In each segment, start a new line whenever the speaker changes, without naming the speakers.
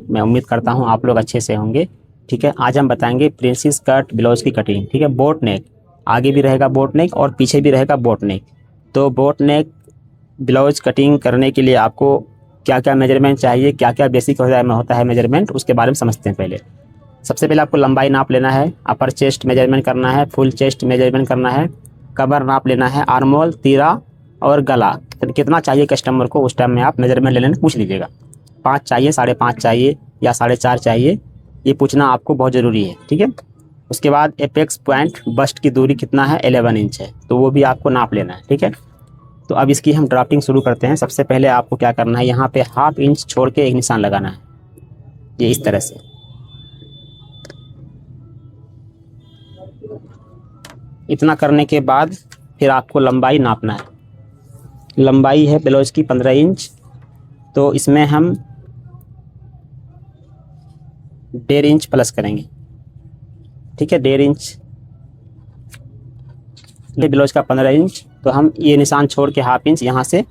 मैं उम्मीद करता हूँ आप लोग अच्छे से होंगे। ठीक है, आज हम बताएंगे प्रिंसेस कट ब्लाउज की कटिंग। ठीक है, बोट नेक, आगे भी रहेगा बोट नेक और पीछे भी रहेगा बोट नेक। तो बोट नेक ब्लाउज कटिंग करने के लिए आपको क्या क्या मेजरमेंट चाहिए, क्या क्या बेसिक होता है मेजरमेंट, उसके बारे में समझते हैं। पहले सबसे पहले आपको लंबाई नाप लेना है, अपर चेस्ट मेजरमेंट करना है, फुल चेस्ट मेजरमेंट करना है, कमर नाप लेना है, आर्मोल, तीरा और गला कितना चाहिए कस्टमर को, उस टाइम में आप मेजरमेंट ले लेना, पूछ लीजिएगा। 5 चाहिए, 5.5 चाहिए या 4.5 चाहिए, ये पूछना आपको बहुत ज़रूरी है। ठीक है, उसके बाद एपेक्स पॉइंट बस्ट की दूरी कितना है, 11 इंच है, तो वो भी आपको नाप लेना है। ठीक है, तो अब इसकी हम ड्राफ्टिंग शुरू करते हैं। सबसे पहले आपको क्या करना है, यहाँ पे 1/2 इंच छोड़ के एक निशान लगाना है, ये इस तरह से। इतना करने के बाद फिर आपको लंबाई नापना है। लंबाई है ब्लाउज की 15 इंच, तो इसमें हम 1.5 इंच प्लस करेंगे। ठीक है, 1.5 इंच ब्लाउज का 15 इंच, तो हम ये निशान छोड़ के 1/2 इंच यहाँ से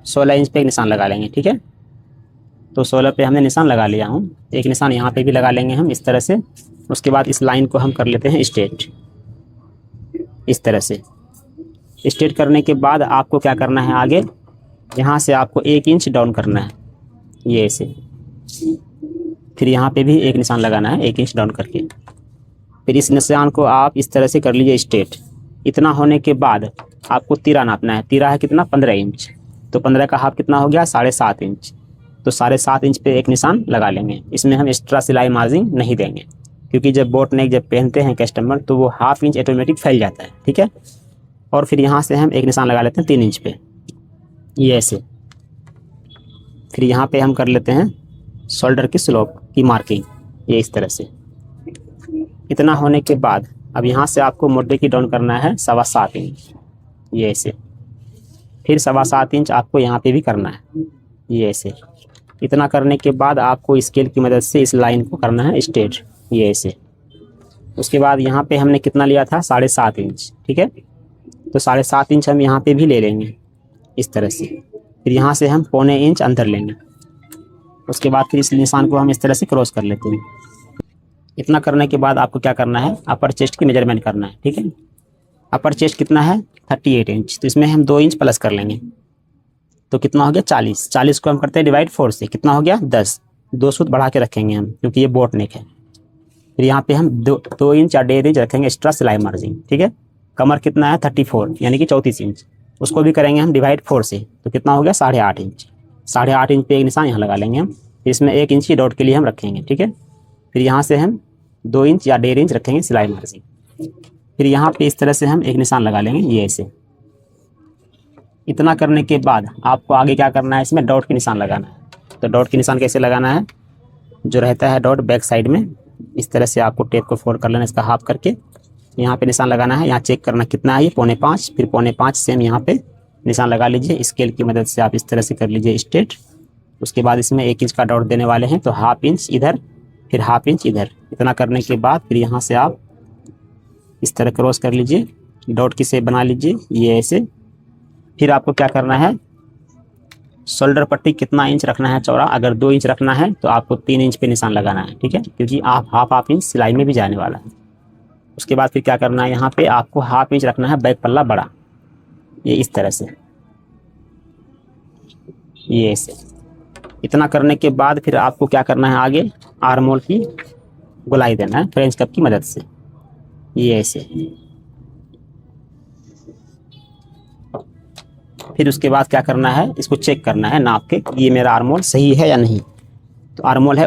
16 इंच पे एक निशान लगा लेंगे। ठीक है, तो 16 पे हमने निशान लगा लिया हूँ, एक निशान यहाँ पे भी लगा लेंगे हम इस तरह से। उसके बाद इस लाइन को हम कर लेते हैं स्ट्रेट, इस तरह से। स्ट्रेट करने के बाद आपको क्या करना है, आगे यहाँ से आपको 1 इंच डाउन करना है, ये ऐसे। फिर यहाँ पे भी एक निशान लगाना है 1 इंच डाउन करके। फिर इस निशान को आप इस तरह से कर लीजिए स्ट्रेट। इतना होने के बाद आपको तीरा नापना है। तीरा है कितना, 15 इंच, तो 15 का हाफ कितना हो गया, 7.5 इंच। तो 7.5 इंच पे एक निशान लगा लेंगे। इसमें हम एक्स्ट्रा सिलाई मार्जिन नहीं देंगे, क्योंकि जब बोट नेक जब पहनते हैं कस्टमर तो वो 1/2 इंच ऑटोमेटिक फैल जाता है। ठीक है, और फिर यहाँ से हम एक निशान लगा लेते हैं 3 इंच पे, ये ऐसे। फिर यहाँ पे हम कर लेते हैं शोल्डर की स्लोप की मार्किंग, ये इस तरह से। इतना होने के बाद अब यहाँ से आपको मोटे की डाउन करना है 7.25 इंच, ये ऐसे। फिर 7.25 इंच आपको यहाँ पे भी करना है, ये ऐसे। इतना करने के बाद आपको स्केल की मदद से इस लाइन को करना है स्ट्रेट, ये ऐसे। उसके बाद यहाँ पे हमने कितना लिया था, 7.5 इंच। ठीक है, तो 7.5 इंच हम यहाँ पे भी ले लेंगे इस तरह से। फिर यहाँ से हम 0.25 इंच अंदर लेंगे। उसके बाद फिर इस निशान को हम इस तरह से क्रॉस कर लेते हैं। इतना करने के बाद आपको क्या करना है, अपर चेस्ट की मेजरमेंट करना है। ठीक है, अपर चेस्ट कितना है, 38 इंच, तो इसमें हम 2 इंच प्लस कर लेंगे, तो कितना हो गया 40। 40 को हम करते हैं डिवाइड 4 से, कितना हो गया 10। 2 सूत बढ़ा के रखेंगे हम, क्योंकि ये बोट नेक है। फिर यहाँ पे हम 2 इंच या 1.5 इंच रखेंगे एक्स्ट्रा सिलाई मार्जिन। ठीक है, कमर कितना है 34 यानी कि 34 इंच, उसको भी करेंगे हम डिवाइड 4 से, तो कितना हो गया 8.5 इंच। 8.5 इंच पे एक निशान यहाँ लगा लेंगे हम। फिर इसमें 1 इंच की डॉट के लिए हम रखेंगे। ठीक है, फिर यहाँ से हम 2 इंच या 1.5 इंच रखेंगे सिलाई मार्जिन। फिर यहाँ पे इस तरह से हम एक निशान लगा लेंगे, ये ऐसे। इतना करने के बाद आपको आगे क्या करना है, इसमें डॉट की निशान लगाना है। तो डॉट की निशान कैसे लगाना है, जो रहता है डॉट बैक साइड में, इस तरह से आपको टेप को फोल्ड कर लेना, इसका हाफ करके यहाँ पे निशान लगाना है। यहाँ चेक करना कितना है, ये 4.25। फिर 4.25 सेम यहाँ पे निशान लगा लीजिए, स्केल की मदद से आप इस तरह से कर लीजिए स्ट्रेट। उसके बाद इसमें 1 इंच का डॉट देने वाले हैं, तो 1/2 इंच इधर, फिर 1/2 इंच इधर। इतना करने के बाद फिर यहाँ से आप इस तरह क्रॉस कर लीजिए, डॉट की शेप बना लीजिए, ये ऐसे। फिर आपको क्या करना है, शोल्डर पट्टी कितना इंच रखना है चौड़ा, अगर 2 इंच रखना है तो आपको 3 इंच पे निशान लगाना है। ठीक है, क्योंकि आप 1/2 इंच सिलाई में भी जाने वाला है। उसके बाद फिर क्या करना है, यहाँ पे आपको 1/2 इंच रखना है बैक पल्ला बड़ा, ये इस तरह से, ये ऐसे। इतना करने के बाद फिर आपको क्या करना है, आगे आर्मोल की गोलाई देना है फ्रेंच कप की मदद से, ये ऐसे। फिर उसके बाद क्या करना है, इसको चेक करना है नाप के, ये मेरा आर्मोल सही है या नहीं। तो आर्मोल है